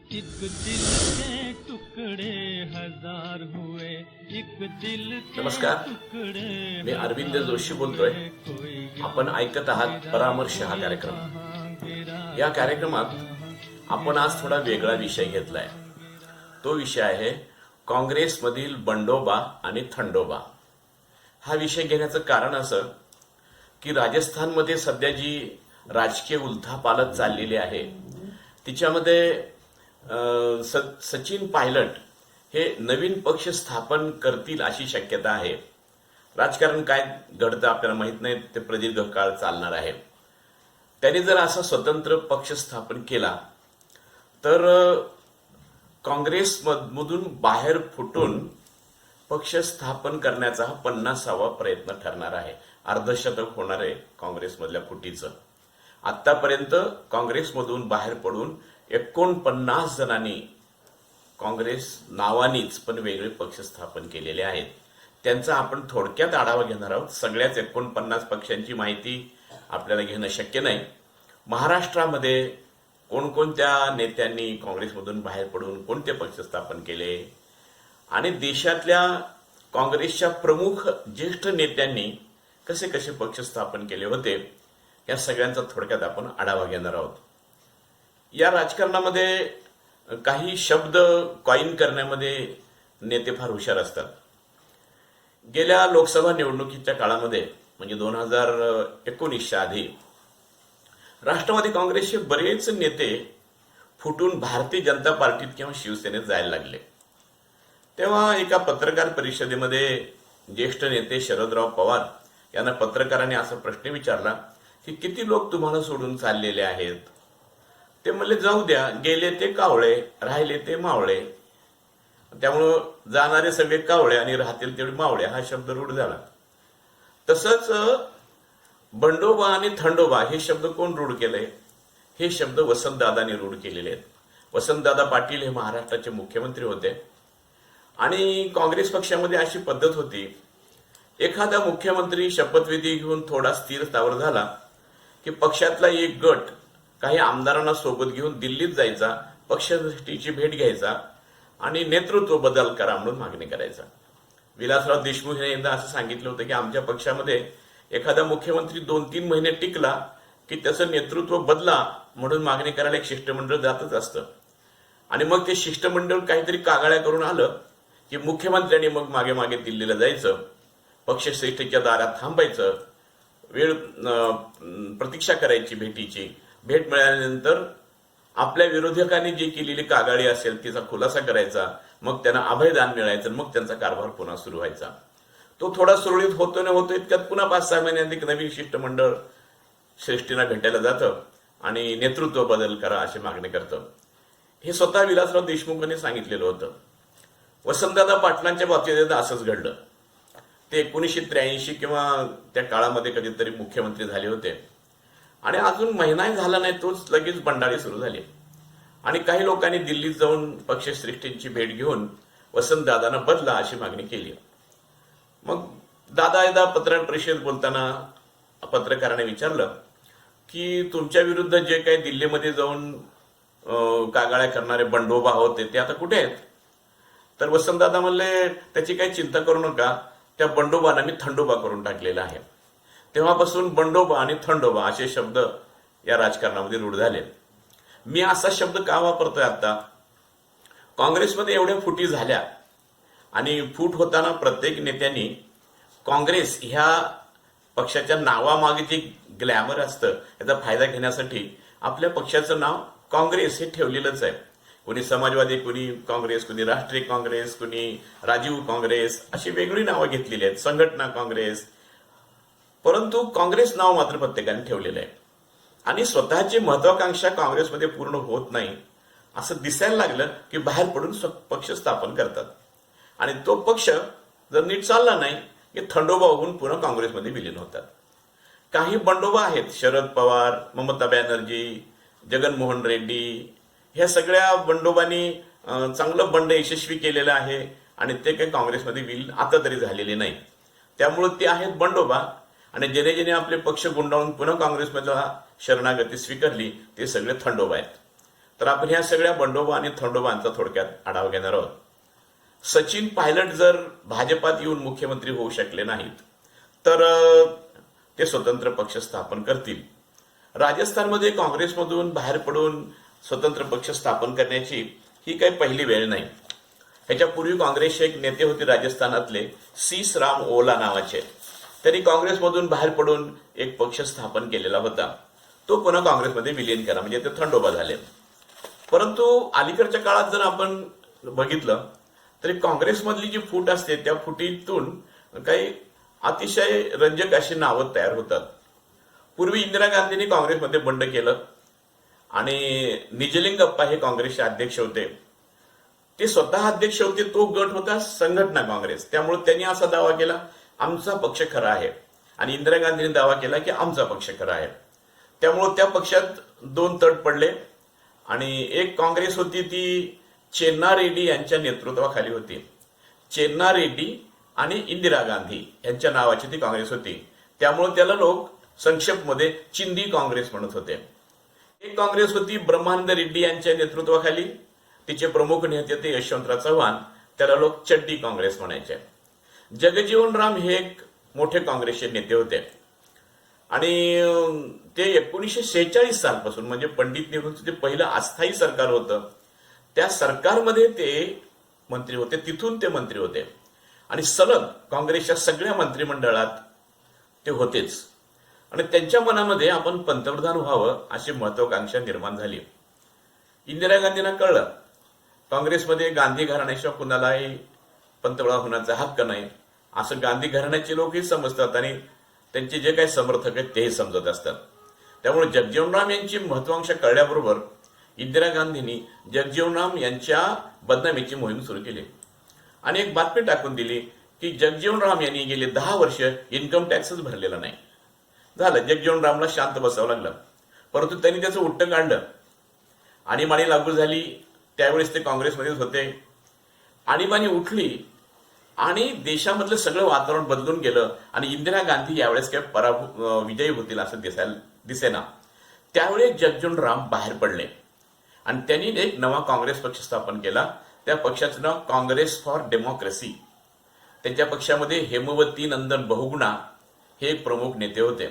एक दिल के टुकड़े हजार हुए, एक दिल के नमस्कार, टुकड़े मी अरविंद हजार जोशी बोलतोय. हुए, कोई आपण ऐकत आहात परामर्श हा कार्यक्रम. या कार्यक्रमात आपण आज थोडा वेगळा विषय घेतलाय. तो विषय आहे काँग्रेसमधील बंडोबा आणि थंडोबा. हा विषय घेण्याचं कारण असं की राजस्थानमध्ये सध्या जी राजकीय उलथापालथ चाललेली आहे तिच्यामध्ये सचिन पायलट हे नवीन पक्ष स्थापन करतील अशी शक्यता आहे. राजकारण काय घडतं आपल्याला माहित नाही, ते प्रदीर्घ काळ चालणार आहे. त्यांनी जर असा स्वतंत्र पक्ष स्थापन केला तर काँग्रेसमधून बाहेर फुटून पक्ष स्थापन करण्याचा हा 50वा प्रयत्न ठरणार आहे. अर्धशतक होणार आहे काँग्रेसमधल्या फुटीचं. आतापर्यंत काँग्रेसमधून बाहेर पडून 49 जणांनी काँग्रेस नावानीच पण वेगळे पक्ष स्थापन केलेले आहेत. त्यांचा आपण थोडक्यात आढावा घेणार आहोत. सगळ्याच 49 पक्षांची माहिती आपल्याला घेणं शक्य नाही. महाराष्ट्रामध्ये कोणकोणत्या नेत्यांनी काँग्रेसमधून बाहेर पडून कोणते पक्ष स्थापन केले आणि देशातल्या काँग्रेसच्या प्रमुख ज्येष्ठ नेत्यांनी कसे कसे पक्ष स्थापन केले होते, या सगळ्यांचा थोडक्यात आपण आढावा घेणार आहोत. या राजकारणामध्ये काही शब्द कॉइन करण्यामध्ये नेते फार हुशार असतात. गेल्या लोकसभा निवडणुकीच्या काळामध्ये म्हणजे 2019च्या आधी राष्ट्रवादी काँग्रेसचे बरेच नेते फुटून भारतीय जनता पार्टीत किंवा शिवसेनेत जायला लागले. तेव्हा एका पत्रकार परिषदेमध्ये ज्येष्ठ नेते शरदराव पवार यांना पत्रकारांनी असा प्रश्न विचारला की किती लोक तुम्हाला सोडून चाललेले आहेत. ते म्हणले जाऊ द्या, गेले ते कावळे, राहिले ते मावळे. त्यामुळं जाणारे सगळे कावळे आणि राहतील तेवढे मावळे हा शब्द रूढ झाला. तसंच बंडोबा आणि थंडोबा हे शब्द कोण रूढ केले? हे शब्द वसंतदादांनी रूढ केलेले आहेत. वसंतदादा पाटील हे महाराष्ट्राचे मुख्यमंत्री होते आणि काँग्रेस पक्षामध्ये अशी पद्धत होती, एखादा मुख्यमंत्री शपथविधी घेऊन थोडा स्थिर स्थावर झाला की पक्षातला एक गट काही आमदारांना सोबत घेऊन दिल्लीत जायचा, पक्षश्रेष्ठीची भेट घ्यायचा आणि नेतृत्व बदल करा म्हणून मागणी करायचा. विलासराव देशमुख यांनी एकदा असं सांगितलं होतं की आमच्या पक्षामध्ये एखादा मुख्यमंत्री 2-3 महिने टिकला की त्याचं नेतृत्व बदला म्हणून मागणी करायला एक शिष्टमंडळ जातच असतं. आणि मग ते शिष्टमंडळ काहीतरी कागाळ्या करून आलं की मुख्यमंत्र्यांनी मग मागे मागे दिल्लीला जायचं, पक्षश्रेष्ठीच्या दारात थांबायचं, वेळ प्रतीक्षा करायची भेटीची. भेट मिळाल्यानंतर आपल्या विरोधकांनी जी केलेली कागाळी असेल तिचा खुलासा करायचा, मग त्यांना अभयदान मिळायचं, मग त्यांचा कारभार पुन्हा सुरू व्हायचा. तो थोडा सुरळीत होतो न होतो इतक्यात पुन्हा 5-6 महिन्यांनी एक नवीन शिष्टमंडळ श्रेष्ठींना भेटायला जातं आणि नेतृत्व बदल करा अशी मागणी करतं. हे स्वतः विलासराव देशमुखांनी सांगितलेलं होतं. वसंतदादा पाटलांच्या बाबतीत असंच घडलं. ते 1983 किंवा त्या काळामध्ये कधीतरी मुख्यमंत्री झाले होते आणि अजून महिनाही झाला नाही तोच लगेच बंडाळी सुरू झाली आणि काही लोकांनी दिल्लीत जाऊन पक्षश्रेष्ठींची भेट घेऊन वसंतदादांना बदला अशी मागणी केली. मग दादा एकदा पत्रकार परिषदेत बोलताना पत्रकाराने विचारलं की तुमच्या विरुद्ध जे काही दिल्लीमध्ये जाऊन कागाळ्या करणारे बंडोबा होते ते आता कुठे आहेत? तर वसंतदादा म्हणले त्याची काही चिंता करू नका, त्या बंडोबांना मी थंडोबा करून टाकलेला आहे. तेव्हापासून बंडोबा आणि थंडोबा असे शब्द या राजकारणामध्ये रूढ झाले. मी असा शब्द का वापरतोय आता? काँग्रेसमध्ये एवढ्या फुटी झाल्या आणि फूट होताना प्रत्येक नेत्यांनी काँग्रेस ह्या पक्षाच्या नावामागे जे ग्लॅमर असतं याचा फायदा घेण्यासाठी आपल्या पक्षाचं नाव काँग्रेस हे ठेवलेलंच आहे. कोणी समाजवादी, कोणी काँग्रेस, कोणी राष्ट्रीय काँग्रेस, कोणी राजीव काँग्रेस अशी वेगळी नावं घेतलेली आहेत, संघटना काँग्रेस. परंतु काँग्रेस नाव मात्र प्रत्येकाने ठेवलेलं आहे आणि स्वतःची महत्वाकांक्षा काँग्रेसमध्ये पूर्ण होत नाही असं दिसायला लागलं की बाहेर पडून पक्ष स्थापन करतात आणि तो पक्ष जर नीट चालला नाही की थंडोबा होऊन पुन्हा काँग्रेसमध्ये विलीन होतात. काही बंडोबा आहेत, शरद पवार, ममता बॅनर्जी, जगनमोहन रेड्डी, ह्या सगळ्या बंडोबांनी चांगलं बंड यशस्वी केलेलं आहे आणि ते काही काँग्रेसमध्ये विलीन आता तरी झालेले नाही. त्यामुळे ते आहेत बंडोबा आणि जेणे जेणे आपले पक्ष गुंडाळून पुन्हा काँग्रेसमधला शरणागती स्वीकारली ते सगळे थंडोबा आहेत. तर आपण ह्या सगळ्या बंडोबा आणि थंडोबांचा थोडक्यात आढावा घेणार आहोत। सचिन पायलट जर भाजपात येऊन मुख्यमंत्री होऊ शकले नाहीत तर ते स्वतंत्र पक्ष स्थापन करतील। राजस्थानमध्ये काँग्रेसमधून बाहेर पडून स्वतंत्र पक्ष स्थापन करण्याची ही काही पहिली वेळ नाही। ह्याच्यापूर्वी काँग्रेसचे एक नेते होते राजस्थानातले सीस राम ओला नावाचे, त्यांनी काँग्रेसमधून बाहेर पडून एक पक्ष स्थापन केलेला होता। तो पुन्हा काँग्रेसमध्ये विलीन केला, म्हणजे ते थंडोबा झाले। परंतु अलीकडच्या काळात जर आपण बघितलं तरी काँग्रेसमधली जी फूट असते त्या फुटीतून काही अतिशय रंजक अशी नावं तयार होतात। पूर्वी इंदिरा गांधींनी काँग्रेसमध्ये बंड केलं आणि निजलिंगप्पा हे काँग्रेसचे अध्यक्ष होते। ते स्वतः अध्यक्ष होते, तो गट होता संघटना काँग्रेस, त्यामुळे त्यांनी असा दावा केला आमचा पक्ष खरा आहे, आणि इंदिरा गांधींनी दावा केला की आमचा पक्ष खरा आहे। त्यामुळे त्या पक्षात दोन तट पडले आणि एक काँग्रेस होती ती चेन्ना रेड्डी यांच्या नेतृत्वाखाली होती। चेन्ना रेड्डी आणि इंदिरा गांधी यांच्या नावाची ती काँग्रेस होती, त्यामुळे त्याला लोक संक्षेपमध्ये चिंदी काँग्रेस म्हणत होते। एक काँग्रेस होती ब्रह्मानंद रेड्डी यांच्या नेतृत्वाखाली, तिचे प्रमुख नेते ते यशवंतराव चव्हाण, त्याला लोक चड्डी काँग्रेस म्हणायचे। जगजीवन राम हे एक मोठे काँग्रेसचे नेते होते आणि ते 1946 सालपासून, म्हणजे पंडित नेहरूंचं जे पहिलं अस्थायी सरकार होतं त्या सरकारमध्ये ते मंत्री होते, तिथून ते मंत्री होते आणि सलग काँग्रेसच्या सगळ्या मंत्रिमंडळात ते होतेच। आणि त्यांच्या मनामध्ये आपण पंतप्रधान व्हावं अशी महत्वाकांक्षा निर्माण झाली। इंदिरा गांधींना कळलं काँग्रेसमध्ये गांधी घराण्याशिवाय कुणालाही पंतप्रधान होण्याचा हक्क नाही, असं गांधी घराण्याचे लोकही समजतात आणि त्यांचे जे काही समर्थक आहेत तेही समजत असतात। त्यामुळे जगजीवनराम यांची महत्वाकांक्षा कळल्याबरोबर इंदिरा गांधींनी जगजीवनराम यांच्या बदनामीची मोहीम सुरू केली आणि एक बातमी टाकून दिली की जगजीवनराम यांनी गेले 10 वर्ष इन्कम टॅक्सच भरलेला नाही। झालं, जगजीवनरामला शांत बसावं लागलं, परंतु त्यांनी त्याचं उट्ट काढलं। आणीबाणी लागू झाली, त्यावेळेस ते काँग्रेसमध्येच होते। आणीबाणी उठली आणि देशामधलं सगळं वातावरण बदलून गेलं आणि इंदिरा गांधी यावेळेस काय विजयी होतील असं दिसेना। त्यावेळेस जगजीवनराम बाहेर पडले आणि त्यांनी एक नवा काँग्रेस पक्ष स्थापन केला। त्या पक्षाचं नाव काँग्रेस फॉर डेमोक्रेसी। त्यांच्या पक्षामध्ये हेमवती नंदन बहुगुणा हे एक प्रमुख नेते होते।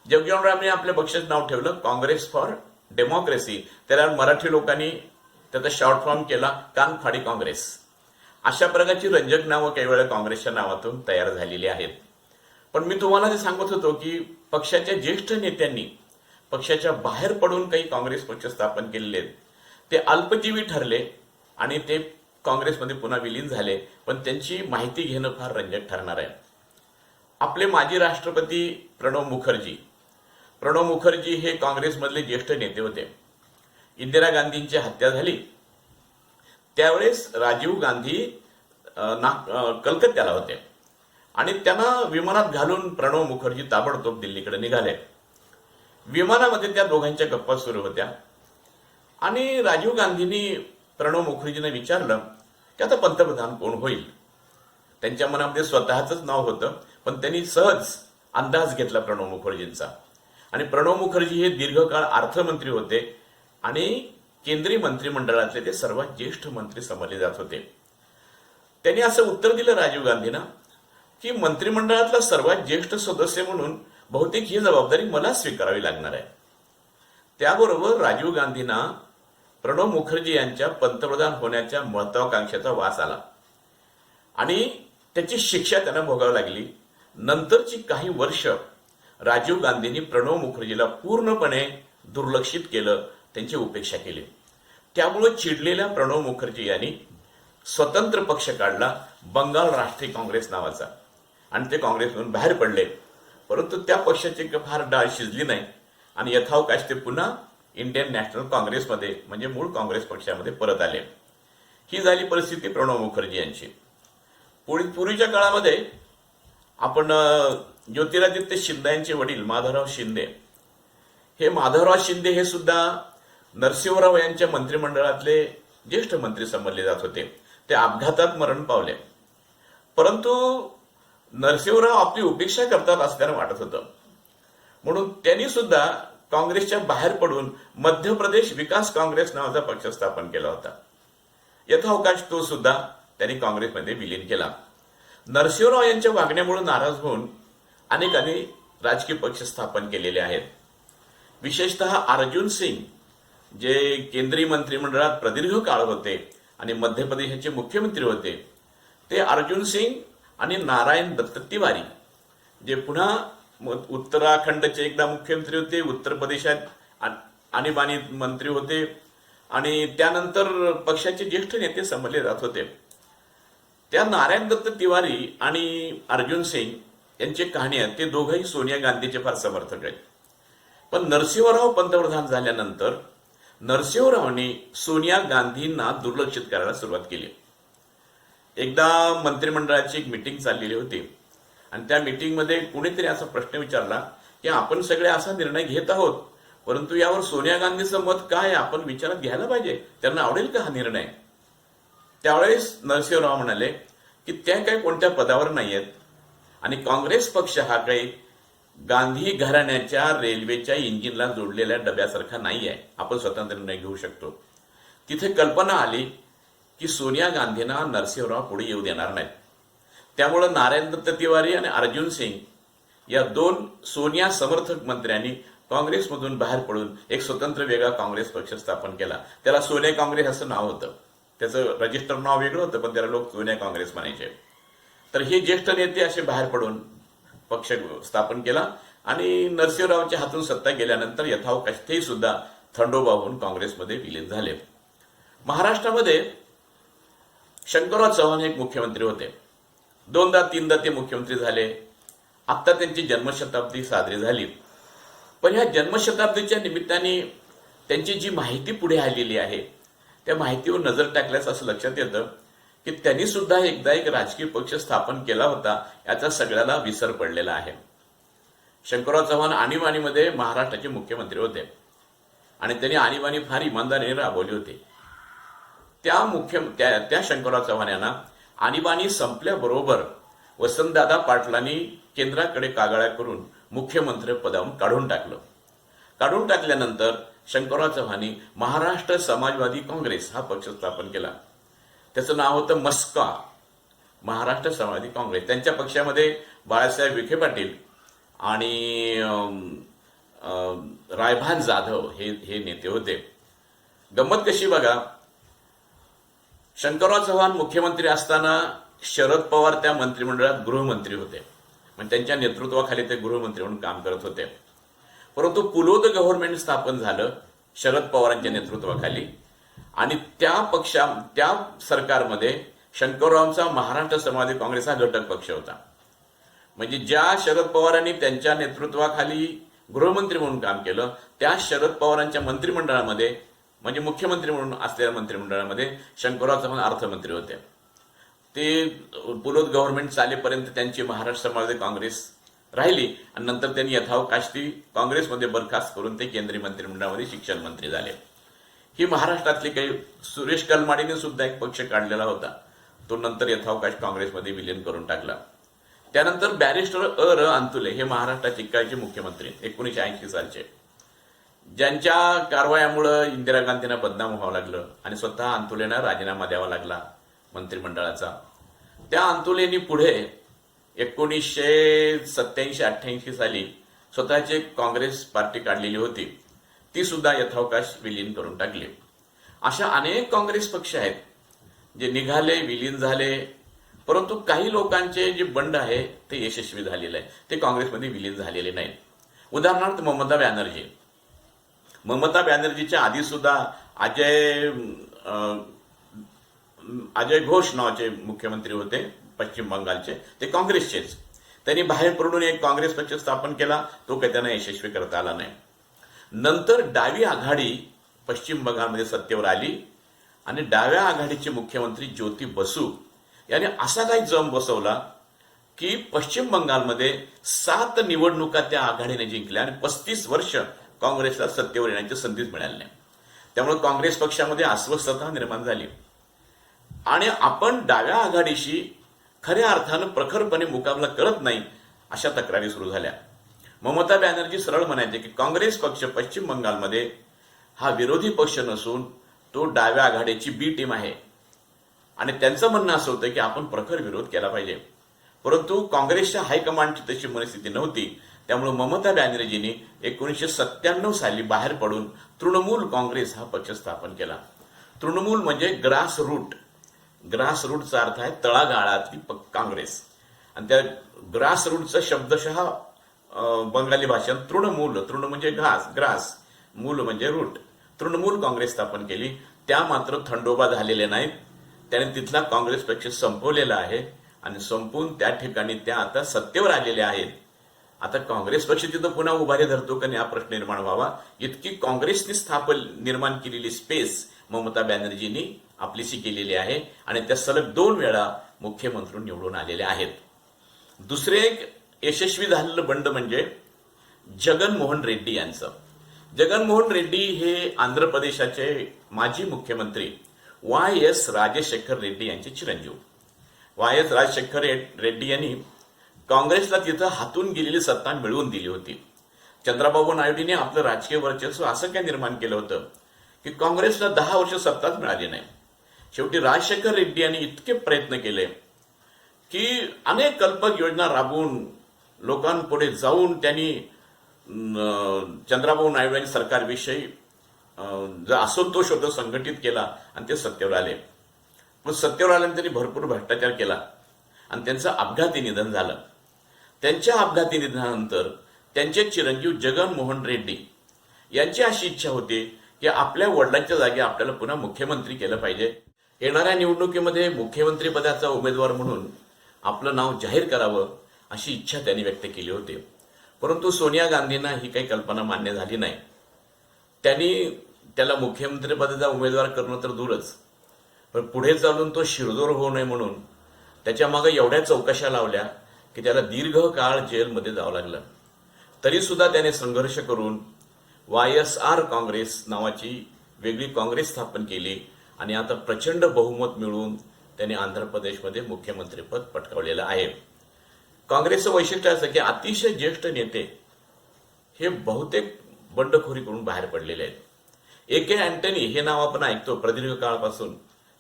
जगजीवनरामने आपल्या पक्षाचं नाव ठेवलं काँग्रेस फॉर डेमोक्रेसी, त्याला मराठी लोकांनी त्याचा शॉर्ट फॉर्म केला कानफाडी काँग्रेस। अशा प्रकारची रंजक नावं काही वेळा काँग्रेसच्या नावातून तयार झालेली आहेत। पण मी तुम्हाला ते सांगत होतो की पक्षाच्या ज्येष्ठ नेत्यांनी पक्षाच्या बाहेर पडून काही काँग्रेस पक्ष स्थापन केलेले आहेत, ते अल्पजीवी ठरले आणि ते काँग्रेसमध्ये पुन्हा विलीन झाले, पण त्यांची माहिती घेणं फार रंजक ठरणार आहे। आपले माजी राष्ट्रपती प्रणव मुखर्जी हे काँग्रेसमधले ज्येष्ठ नेते होते। इंदिरा गांधींची हत्या झाली त्यावेळेस राजीव गांधी कलकत्त्याला होते आणि त्यांना विमानात घालून प्रणव मुखर्जी ताबडतोब दिल्लीकडे निघाले। विमानामध्ये त्या दोघांच्या गप्पा सुरू होत्या आणि राजीव गांधींनी प्रणव मुखर्जीने विचारलं की आता पंतप्रधान कोण होईल। त्यांच्या मनामध्ये स्वतःच नाव होतं, पण त्यांनी सहज अंदाज घेतला प्रणव मुखर्जींचा आणि प्रणव मुखर्जी हे दीर्घकाळ अर्थमंत्री होते आणि केंद्रीय मंत्रिमंडळातले ते सर्वात ज्येष्ठ मंत्री समजले जात होते। त्यांनी असं उत्तर दिलं राजीव गांधींना की मंत्रिमंडळातला सर्वात ज्येष्ठ सदस्य म्हणून बहुतेक ही जबाबदारी मला स्वीकारावी लागणार आहे। त्याबरोबर राजीव गांधींना प्रणव मुखर्जी यांच्या पंतप्रधान होण्याच्या महत्वाकांक्षेचा वास आला आणि त्याची शिक्षा त्यांना भोगावी लागली। नंतरची काही वर्ष राजीव गांधींनी प्रणव मुखर्जीला पूर्णपणे दुर्लक्षित केलं, त्यांची उपेक्षा केली। त्यामुळे चिडलेल्या प्रणव मुखर्जी यांनी स्वतंत्र पक्ष काढला, बंगाल राष्ट्रीय काँग्रेस नावाचा, आणि ते काँग्रेसमधून बाहेर पडले। परंतु त्या पक्षाची फार डाळ शिजली नाही आणि यथावकाश ते पुन्हा इंडियन नॅशनल काँग्रेसमध्ये म्हणजे मूळ काँग्रेस पक्षामध्ये परत आले। ही झाली परिस्थिती प्रणव मुखर्जी यांची। पूर्वीच्या काळामध्ये आपण ज्योतिरादित्य शिंदे यांचे वडील माधवराव शिंदे हे सुद्धा नरसिंहराव यांच्या मंत्रिमंडळातले ज्येष्ठ मंत्री समजले जात होते। ते अपघातात मरण पावले, परंतु नरसिंहराव आपली उपेक्षा करतात असं त्यांना वाटत होतं, म्हणून त्यांनी सुद्धा काँग्रेसच्या बाहेर पडून मध्य प्रदेश विकास काँग्रेस नावाचा पक्ष स्थापन केला होता. यथावकाश तो सुद्धा त्यांनी काँग्रेसमध्ये विलीन केला. नरसिंहराव यांच्या वागण्यामुळे नाराज होऊन अनेकांनी राजकीय पक्ष स्थापन केलेले आहेत. विशेषतः अर्जुन सिंग जे केंद्रीय मंत्रिमंडळात प्रदीर्घ काळ होते आणि मध्य प्रदेशाचे मुख्यमंत्री होते, ते अर्जुन सिंग आणि नारायण दत्त तिवारी जे पुन्हा उत्तराखंडचे एकदा मुख्यमंत्री होते, उत्तर प्रदेशात आणीबाणी मंत्री होते आणि त्यानंतर पक्षाचे ज्येष्ठ नेते समजले जात होते. त्या नारायण दत्त तिवारी आणि अर्जुन सिंग यांची कहाणी आहे. ते दोघंही सोनिया गांधीचे फार समर्थक आहेत. पण नरसिंहराव पंतप्रधान झाल्यानंतर नरसिंहरावांनी सोनिया गांधींना दुर्लक्षित करायला सुरुवात केली. एकदा मंत्रिमंडळाची एक मीटिंग चाललेली होती आणि त्या मीटिंगमध्ये कुणीतरी असा प्रश्न विचारला की आपण सगळे असा निर्णय घेत आहोत, परंतु यावर सोनिया गांधीचं मत काय, आपण विचारात घ्यायला पाहिजे, त्यांना आवडेल का हा निर्णय. त्यावेळेस नरसिंहराव म्हणाले की त्या काही कोणत्या पदावर नाही आहेत आणि काँग्रेस पक्ष हा काही गांधी घराण्याच्या रेल्वेच्या इंजिनला जोडलेल्या डब्यासारखा नाही आहे, आपण स्वतंत्र निर्णय घेऊ शकतो. तिथे कल्पना आली की सोनिया गांधींना नरसिंहराव पुढे येऊ देणार नाहीत. त्यामुळे नारायण दत्त तिवारी आणि अर्जुन सिंग या दोन सोनिया समर्थक मंत्र्यांनी काँग्रेसमधून बाहेर पडून एक स्वतंत्र वेगळा काँग्रेस पक्ष स्थापन केला. त्याला सोनिया काँग्रेस असं नाव होतं. त्याचं रजिस्टर नाव वेगळं होतं, पण त्याला लोक सोनिया काँग्रेस म्हणायचे. तर हे ज्येष्ठ नेते असे बाहेर पडून पक्ष स्थापन केला आणि नरसिंहरावांच्या हातून सत्ता गेल्यानंतर यथावकाश ते सुद्धा थंडोबा होऊन काँग्रेसमध्ये विलीन झाले. महाराष्ट्रामध्ये शंकरराव चव्हाण एक मुख्यमंत्री होते. दोनदा तीनदा ते मुख्यमंत्री झाले. आता त्यांची जन्मशताब्दी साजरी झाली. पण ह्या जन्मशताब्दीच्या निमित्ताने त्यांची जी माहिती पुढे आलेली आहे त्या माहितीवर नजर टाकल्यास असं लक्षात येतं की त्यांनी सुद्धा एकदा एक राजकीय पक्ष स्थापन केला होता, याचा सगळ्याला विसर पडलेला आहे. शंकरराव चव्हाण आणीबाणीमध्ये महाराष्ट्राचे मुख्यमंत्री होते आणि त्यांनी आणीबाणी फार इमानदारीने राबवली होती. त्या शंकरराव चव्हाण यांना आणीबाणी संपल्याबरोबर वसंतदादा पाटलांनी केंद्राकडे कागाळ्या करून मुख्यमंत्री पदावरून काढून टाकल्यानंतर शंकरराव चव्हाणांनी महाराष्ट्र समाजवादी काँग्रेस हा पक्ष स्थापन केला. त्याचं नाव होतं मस्का, महाराष्ट्र समाजवादी काँग्रेस. त्यांच्या पक्षामध्ये बाळासाहेब विखे पाटील आणि रायभान जाधव हे नेते होते. गंमत कशी बघा, शंकरराव चव्हाण मुख्यमंत्री असताना शरद पवार त्या मंत्रिमंडळात गृहमंत्री होते, म्हणजे त्यांच्या नेतृत्वाखाली ते गृहमंत्री म्हणून काम करत होते. परंतु पुलोद गव्हर्नमेंट स्थापन झालं शरद पवारांच्या नेतृत्वाखाली आणि त्या सरकारमध्ये शंकररावांचा महाराष्ट्र समाजवादी काँग्रेस हा घटक पक्ष होता. म्हणजे ज्या शरद पवारांनी त्यांच्या नेतृत्वाखाली गृहमंत्री म्हणून काम केलं त्या शरद पवारांच्या मंत्रिमंडळामध्ये, म्हणजे मुख्यमंत्री म्हणून असलेल्या मंत्रिमंडळामध्ये शंकरराव चव्हाण अर्थमंत्री होते. ते पुलोद गव्हर्नमेंट चालेपर्यंत त्यांची महाराष्ट्र समाजवादी काँग्रेस राहिली आणि नंतर त्यांनी यथावकाश ती काँग्रेसमध्ये बरखास्त करून ते केंद्रीय मंत्रिमंडळामध्ये शिक्षण मंत्री झाले. ही महाराष्ट्रातली काही सुरेश कलमाडीने सुद्धा एक पक्ष काढलेला होता, तो नंतर यथावकाश काँग्रेसमध्ये विलीन करून टाकला. त्यानंतर बॅरिस्टर र अंतुले हे महाराष्ट्राचे काळचे मुख्यमंत्री 1980 सालचे, ज्यांच्या कारवायामुळे इंदिरा गांधींना बदनाम व्हावं लागलं आणि स्वतः अंतुलेंना राजीनामा द्यावा लागला मंत्रिमंडळाचा. त्या अंतुलेंनी पुढे 1987-88 साली स्वतःची काँग्रेस पार्टी काढलेली होती, ती सुद्धा यथावकाश विलीन करून टाकली. अशा अनेक काँग्रेस पक्ष आहेत जे निघाले, विलीन झाले, परंतु काही लोकांचे जे बंड आहे ते यशस्वी झालेलं आहे, ते काँग्रेसमध्ये विलीन झालेले नाही. उदाहरणार्थ ममता बॅनर्जीच्या आधी सुद्धा अजय घोष नावाचे मुख्यमंत्री होते पश्चिम बंगालचे, ते काँग्रेसचेच. त्यांनी बाहेर पडून एक काँग्रेस पक्ष स्थापन केला, तो काही त्यांना यशस्वी करता आला नाही. नंतर डावी आघाडी पश्चिम बंगालमध्ये सत्तेवर आली आणि डाव्या आघाडीचे मुख्यमंत्री ज्योती बसू यांनी असा काही जम बसवला की पश्चिम बंगालमध्ये 7 निवडणुका त्या आघाडीने जिंकल्या आणि 35 वर्ष काँग्रेसला सत्तेवर येण्याची संधीच मिळाली नाही. त्यामुळे काँग्रेस पक्षामध्ये अस्वस्थता निर्माण झाली आणि आपण डाव्या आघाडीशी खऱ्या अर्थानं प्रखरपणे मुकाबला करत नाही अशा तक्रारी सुरू झाल्या. ममता बॅनर्जी सरळ म्हणायचे की काँग्रेस पक्ष पश्चिम बंगालमध्ये हा विरोधी पक्ष नसून तो डाव्या आघाडीची बी टीम आहे आणि त्यांचं म्हणणं असं होतं की आपण प्रखर विरोध केला पाहिजे. परंतु काँग्रेसच्या हायकमांडची तशी मनस्थिती नव्हती. त्यामुळे ममता बॅनर्जींनी 1997 साली बाहेर पडून तृणमूल काँग्रेस हा पक्ष स्थापन केला. तृणमूल म्हणजे ग्रास रूट. ग्रास रूटचा अर्थ आहे तळागाळातली काँग्रेस आणि त्या ग्रास रूटचा शब्दशः बंगाली भाषेत तृणमूल, तृण म्हणजे ग्रास, मूल म्हणजे रूट. तृणमूल काँग्रेस स्थापन केली. त्या मात्र थंडोबा झालेल्या नाहीत. त्याने तिथला काँग्रेस पक्ष संपवलेला आहे आणि संपून त्या ठिकाणी त्या आता सत्तेवर आलेल्या आहेत. आता काँग्रेस पक्ष तिथं पुन्हा उभारी धरतो का नाही हा प्रश्न निर्माण व्हावा इतकी काँग्रेसने निर्माण केलेली स्पेस ममता बॅनर्जींनी आपलीशी केलेली आहे आणि त्या सलग 2 वेळा मुख्यमंत्री निवडून आलेले आहेत. दुसरे एक यशस्वी झालेलं बंड म्हणजे जगनमोहन रेड्डी यांचं. जगनमोहन रेड्डी हे आंध्र प्रदेशाचे माजी मुख्यमंत्री वाय.एस. राजशेखर रेड्डी यांचे चिरंजीव. वाय.एस. राजशेखर रेड्डी यांनी काँग्रेसला तिथं हातून गेलेली सत्ता मिळवून दिली होती. चंद्राबाबू नायडूने आपलं राजकीय वर्चस्व असं काय निर्माण केलं होतं की काँग्रेसला 10 वर्ष सत्ताच मिळाली नाही. शेवटी राजशेखर रेड्डी यांनी इतके प्रयत्न केले की अनेक कल्पक योजना राबवून लोकांपुढे जाऊन त्यांनी चंद्राबाबू नायडू यांनी सरकारविषयी जो असंतोष होता संघटित केला आणि ते सत्तेवर आले. पण सत्तेवर आल्यानंतर त्यांनी भरपूर भ्रष्टाचार केला आणि त्यांचं अपघाती निधन झालं. त्यांच्या अपघाती निधनानंतर त्यांचे चिरंजीव जगनमोहन रेड्डी यांची अशी इच्छा होती की आपल्या वडिलांच्या जागी आपल्याला पुन्हा मुख्यमंत्री केलं पाहिजे. येणाऱ्या निवडणुकीमध्ये मुख्यमंत्री पदाचा उमेदवार म्हणून आपलं नाव जाहीर करावं अशी इच्छा त्यांनी व्यक्त केली होती. परंतु सोनिया गांधींना ही काही कल्पना मान्य झाली नाही. त्यांनी त्याला मुख्यमंत्री पदाचा उमेदवार करणं तर दूरच, पण पुढे चालून तो शिरदोर होऊ नये म्हणून त्याच्या मागे एवढ्या चौकशा लावल्या की त्याला दीर्घकाळ जेलमध्ये जावं लागलं. तरी सुद्धा त्याने संघर्ष करून वाय.एस.आर. काँग्रेस नावाची वेगळी काँग्रेस स्थापन केली आणि आता प्रचंड बहुमत मिळवून त्यांनी आंध्र प्रदेशमध्ये मुख्यमंत्रीपद पटकावलेलं आहे. काँग्रेसचं वैशिष्ट्य असं की अतिशय ज्येष्ठ नेते हे बहुतेक बंडखोरी करून बाहेर पडलेले आहेत. ए.के. अँटनी हे नाव आपण ऐकतो प्रदीर्घ काळापासून.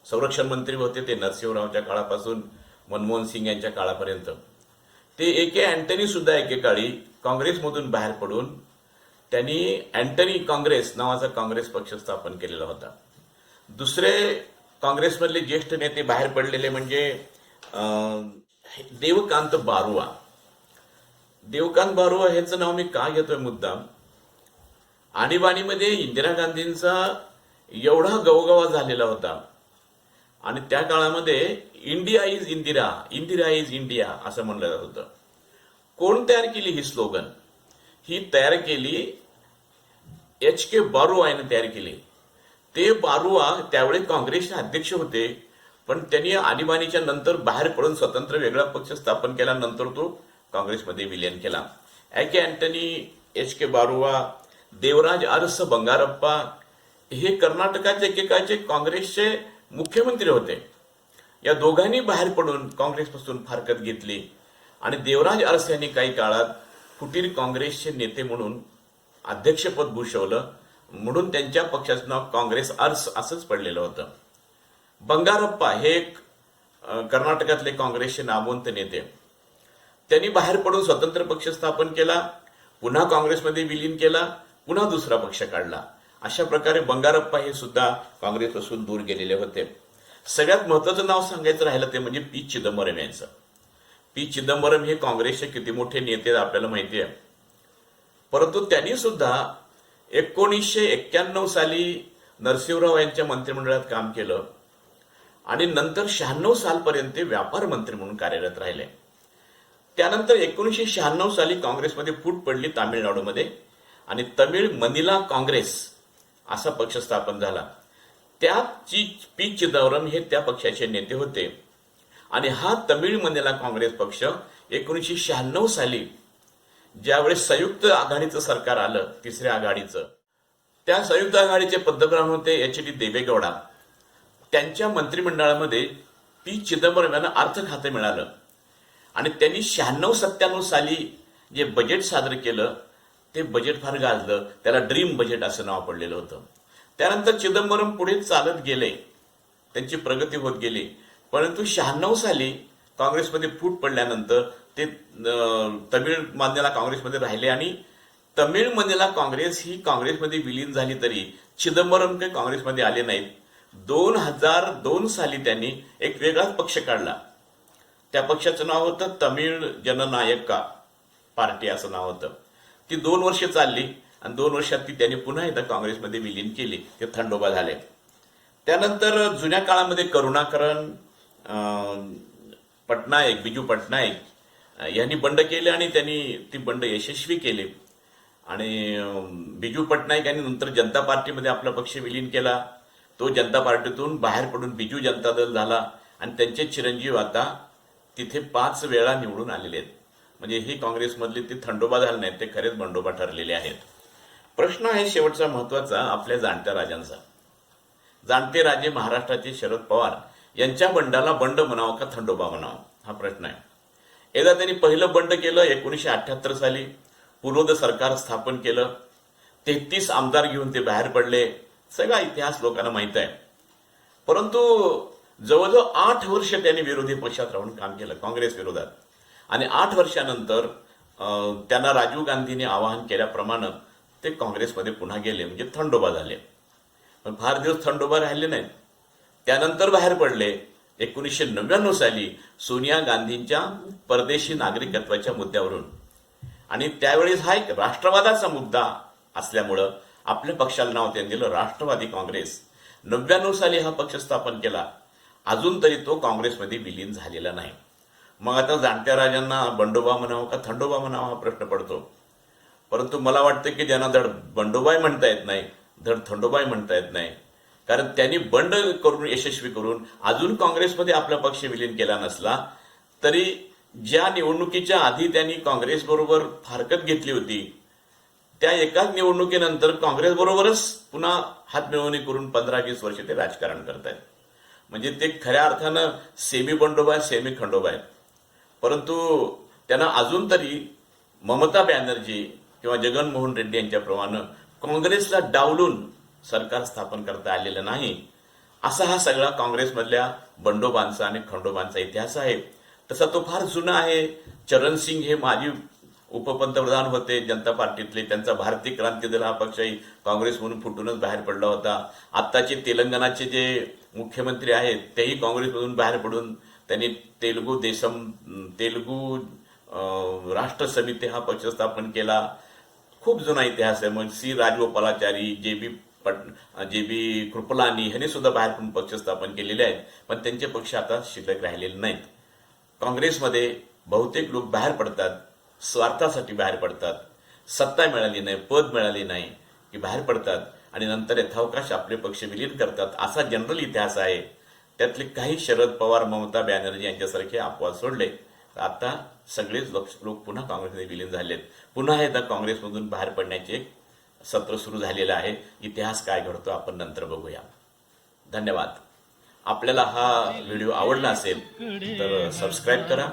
संरक्षण मंत्री होते ते नरसिंहरावच्या काळापासून मनमोहन सिंग यांच्या काळापर्यंत. ते ए.के. अँटनी सुद्धा एकेकाळी काँग्रेसमधून बाहेर पडून त्यांनी अँटनी काँग्रेस नावाचा काँग्रेस पक्ष स्थापन केलेला होता. दुसरे काँग्रेसमधले ज्येष्ठ नेते बाहेर पडलेले म्हणजे देवकांत बारुआ. देवकांत बारुआ यांचं नाव मी का घेतोय मुद्दाम, आणीबाणीमध्ये इंदिरा गांधींचा एवढा गवगवा झालेला होता आणि त्या काळामध्ये India is Indira, Indira is India असं म्हणलं जात होतं. कोण तयार केली ही स्लोगन? ही तयार केली H.K. बारुआ याने तयार केली. ते बारुआ त्यावेळी काँग्रेसचे अध्यक्ष होते, पण त्यांनी आणीबाणीच्या नंतर बाहेर पडून स्वतंत्र वेगळा पक्ष स्थापन केल्यानंतर तो काँग्रेसमध्ये विलीन केला. ए.के. अँटनी, H.K. बारुआ, देवराज अरस बंगारप्पा हे कर्नाटकाचे एकेकाळचे काँग्रेसचे मुख्यमंत्री होते. या दोघांनी बाहेर पडून काँग्रेसपासून फारकत घेतली आणि देवराज अरस यांनी काही काळात फुटीर काँग्रेसचे नेते म्हणून अध्यक्षपद भूषवलं, म्हणून त्यांच्या पक्षाचं नाव काँग्रेस अर्स असंच पडलेलं होतं. बंगारप्पा हे एक कर्नाटकातले काँग्रेसचे नामवंत नेते. त्यांनी बाहेर पडून स्वतंत्र पक्ष स्थापन केला, पुन्हा काँग्रेसमध्ये विलीन केला, पुन्हा दुसरा पक्ष काढला. अशा प्रकारे बंगारप्पा हे सुद्धा काँग्रेसपासून दूर गेलेले होते. सगळ्यात महत्वाचं नाव सांगायचं राहिलं ते म्हणजे पी. चिदंबरम यांचं. पी. चिदंबरम हे काँग्रेसचे किती मोठे नेते आपल्याला माहिती आहे. परंतु त्यांनी सुद्धा 1991 साली नरसिंहराव यांच्या मंत्रिमंडळात काम केलं आणि नंतर 96 सालपर्यंत व्यापार मंत्री म्हणून कार्यरत राहिले. त्यानंतर 1996 साली काँग्रेसमध्ये फूट पडली तामिळनाडूमध्ये आणि तमिळ मनिला काँग्रेस असा पक्ष स्थापन झाला. त्यात पी. चिदंबरम हे त्या पक्षाचे नेते होते आणि हा तमिळ मनिला काँग्रेस पक्ष 1996 साली ज्यावेळेस संयुक्त आघाडीचं सरकार आलं, तिसऱ्या आघाडीचं, त्या संयुक्त आघाडीचे पंतप्रधान होते H.D. देवेगौडा. त्यांच्या मंत्रिमंडळामध्ये पी. चिदंबरम यांना अर्थ खाते मिळालं आणि त्यांनी 96-97 साली जे बजेट सादर केलं ते बजेट फार गाजलं, त्याला ड्रीम बजेट असं नाव पडलेलं होतं. त्यानंतर चिदंबरम पुढे चालत गेले, त्यांची प्रगती होत गेली. परंतु 96 साली काँग्रेसमध्ये फूट पडल्यानंतर ते तमिळ मान्यला काँग्रेसमध्ये राहिले आणि तमिळ मान्यला काँग्रेस ही काँग्रेसमध्ये विलीन झाली तरी चिदंबरम काही काँग्रेसमध्ये आले नाहीत. 2002 साली त्यांनी एक वेगळाच पक्ष काढला. त्या पक्षाचं नाव होतं तमिळ जननायका पार्टी असं नाव होतं. ती 2 वर्ष चालली आणि 2 वर्षात ती त्यांनी पुन्हा एकदा काँग्रेसमध्ये विलीन केली. ते थंडोबा झाले. त्यानंतर जुन्या काळामध्ये करुणाकरन, पटनायक, बिजू पटनायक यांनी बंड केले आणि त्यांनी ती बंड यशस्वी केली. आणि बिजू पटनायक यांनी नंतर जनता पार्टीमध्ये आपला पक्ष विलीन केला. तो जनता पार्टीतून बाहेर पडून बिजू जनता दल झाला आणि त्यांचे चिरंजीव आता तिथे 5 वेळा निवडून आलेले आहेत. म्हणजे ही काँग्रेसमधली ती थंडोबा झाले नाहीत, ते खरेच बंडोबा ठरलेले आहेत. प्रश्न आहे शेवटचा महत्वाचा आपल्या जाणत्या राजांचा. जाणते राजे महाराष्ट्राचे शरद पवार यांच्या बंडाला बंड म्हणावं का थंडोबा म्हणावं हा प्रश्न आहे. एकदा त्यांनी पहिलं बंड केलं 1978 साली. पूर्वद सरकार स्थापन केलं. 33 आमदार घेऊन ते बाहेर पडले. सगळा इतिहास लोकांना माहित आहे. परंतु जवळजवळ 8 वर्ष त्यांनी विरोधी पक्षात राहून काम केलं काँग्रेस विरोधात. आणि 8 वर्षानंतर त्यांना राजीव गांधींनी आवाहन केल्याप्रमाणे ते काँग्रेसमध्ये पुन्हा गेले, म्हणजे थंडोबा झाले. पण फार दिवस थंडोबा राहिले नाहीत. त्यानंतर बाहेर पडले 1999 साली सोनिया गांधींच्या परदेशी नागरिकत्वाच्या मुद्द्यावरून. आणि त्यावेळेस हा एक राष्ट्रवादाचा मुद्दा असल्यामुळं आपल्या पक्षाला नाव त्यांनी दिलं राष्ट्रवादी काँग्रेस. 99 साली हा पक्ष स्थापन केला. अजून तरी तो काँग्रेसमध्ये विलीन झालेला नाही. मग आता जाणत्या राजांना बंडोबा म्हणावं का थंडोबा म्हणावं हा प्रश्न पडतो. परंतु मला वाटतं की ज्यांना धड बंडोबाई म्हणता येत नाही, धड थंडोबाई म्हणता येत नाही. कारण त्यांनी बंड करून यशस्वी करून अजून काँग्रेसमध्ये आपला पक्ष विलीन केला नसला तरी ज्या निवडणुकीच्या आधी त्यांनी काँग्रेसबरोबर फारकत घेतली होती त्या एकाच निवडणुकीनंतर काँग्रेसबरोबरच पुन्हा हातमिळवणी करून 15-20 वर्ष ते राजकारण करतायत. म्हणजे ते खऱ्या अर्थानं सेमी बंडोबा आहेत, सेमी खंडोबा आहेत. परंतु त्यांना अजून तरी ममता बॅनर्जी किंवा जगनमोहन रेड्डी यांच्याप्रमाणे काँग्रेसला डावलून सरकार स्थापन करता आलेलं नाही. असा हा सगळा काँग्रेसमधल्या बंडोबांचा आणि खंडोबांचा इतिहास आहे. तसा तो फार जुना आहे. चरण सिंग हे माजी उपपंतप्रधान होते जनता पार्टीतले. त्यांचा भारतीय क्रांती दल हा पक्षही काँग्रेस म्हणून फुटूनच बाहेर पडला होता. आत्ताचे तेलंगणाचे जे मुख्यमंत्री आहेत तेही काँग्रेसमधून बाहेर पडून त्यांनी तेलुगू राष्ट्र समिती हा पक्ष स्थापन केला. खूप जुना इतिहास आहे. मग सी राजगोपालाचारी, जे बी कृपलानी ह्यांनी सुद्धा बाहेर पडून पक्ष स्थापन केलेले आहेत. पण त्यांचे पक्ष आता शिल्लक राहिलेले नाहीत. काँग्रेसमध्ये बहुतेक लोक बाहेर पडतात, स्वार्थासाठी बाहेर पडतात. सत्ता मिळाली नाही, पद मिळाली नाही की बाहेर पडतात आणि नंतर यथावकाश आपले पक्ष विलीन करतात. असा जनरल इतिहास आहे. त्यातले काही शरद पवार, ममता बॅनर्जी यांच्यासारखे अपवाद सोडले आता सगळेच लोक पुन्हा काँग्रेसमध्ये विलीन झालेत. पुन्हा एकदा काँग्रेसमधून बाहेर पडण्याचे एक सत्र सुरू झालेलं आहे. इतिहास काय घडतो आपण नंतर बघूया. धन्यवाद. आपल्याला हा व्हिडिओ आवडला असेल तर सबस्क्राईब करा,